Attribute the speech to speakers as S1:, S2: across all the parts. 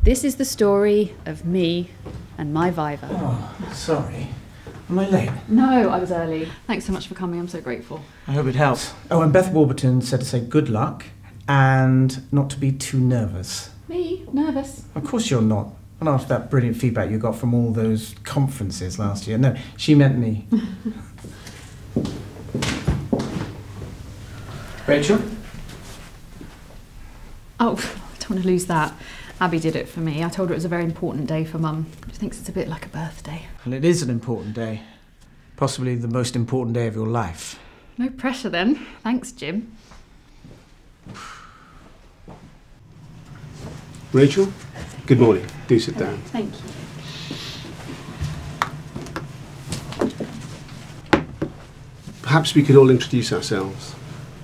S1: This is the story of me and my Viva.
S2: Oh, sorry. Am I late?
S1: No, I was early. Thanks so much for coming, I'm so grateful.
S2: I hope it helps. Oh, and Beth Warburton said to say good luck and not to be too nervous.
S1: Me? Nervous?
S2: Of course you're not. And after that brilliant feedback you got from all those conferences last year. No, she meant me. Rachel?
S1: Oh, I don't want to lose that. Abby did it for me. I told her it was a very important day for Mum. She thinks it's a bit like a birthday.
S2: Well, it is an important day. Possibly the most important day of your life.
S1: No pressure then. Thanks, Jim.
S3: Rachel, good morning. Do sit down.
S1: Thank you.
S3: Perhaps we could all introduce ourselves.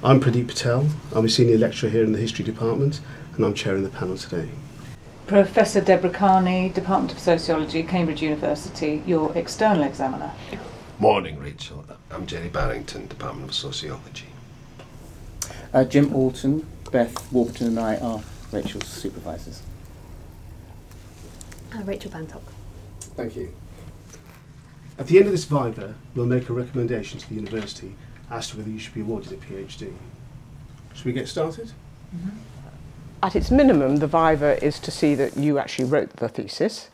S3: I'm Pradeep Patel. I'm a senior lecturer here in the History Department and I'm chairing the panel today.
S4: Professor Deborah Carney, Department of Sociology, Cambridge University, your external examiner.
S5: Morning, Rachel. I'm Jenny Barrington, Department of Sociology.
S6: Jim Alton, Beth Warburton and I are Rachel's supervisors.
S7: Rachel Bantock.
S3: Thank you. At the end of this Viva, we'll make a recommendation to the university as to whether you should be awarded a PhD. Should we get started?
S4: Mm-hmm.
S8: At its minimum, the Viva is to see that you actually wrote the thesis,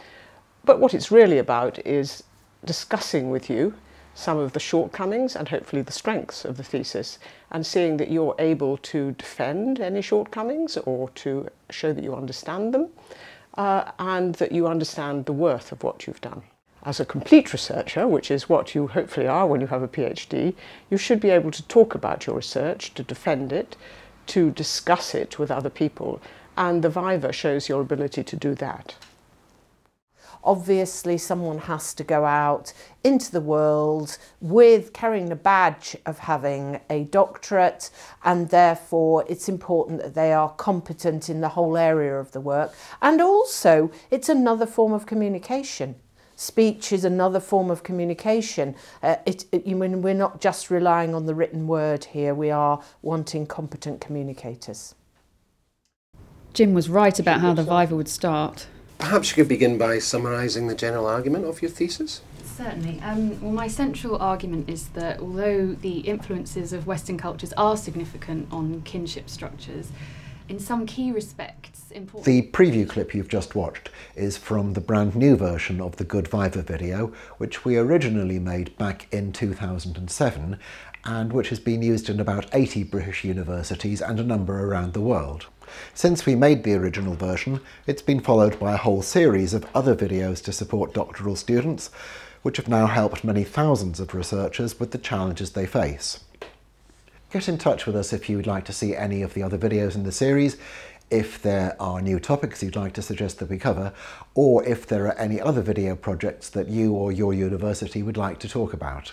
S8: but what it's really about is discussing with you some of the shortcomings and hopefully the strengths of the thesis, and seeing that you're able to defend any shortcomings or to show that you understand them, and that you understand the worth of what you've done. As a complete researcher, which is what you hopefully are when you have a PhD, you should be able to talk about your research, to defend it, to discuss it with other people, and the Viva shows your ability to do that.
S9: Obviously, someone has to go out into the world with carrying the badge of having a doctorate, and therefore it's important that they are competent in the whole area of the work. And also, it's another form of communication. Speech is another form of communication. We're not just relying on the written word here, we are wanting competent communicators.
S1: Jim was right about how the Viva would start.
S5: Perhaps you could begin by summarising the general argument of your thesis?
S1: Certainly. Well, my central argument is that although the influences of Western cultures are significant on kinship structures, in some key respects important.
S10: The preview clip you've just watched is from the brand new version of the Good Viva video, which we originally made back in 2007 and which has been used in about 80 British universities and a number around the world. Since we made the original version, it's been followed by a whole series of other videos to support doctoral students, which have now helped many thousands of researchers with the challenges they face. Get in touch with us if you would like to see any of the other videos in the series, if there are new topics you'd like to suggest that we cover, or if there are any other video projects that you or your university would like to talk about.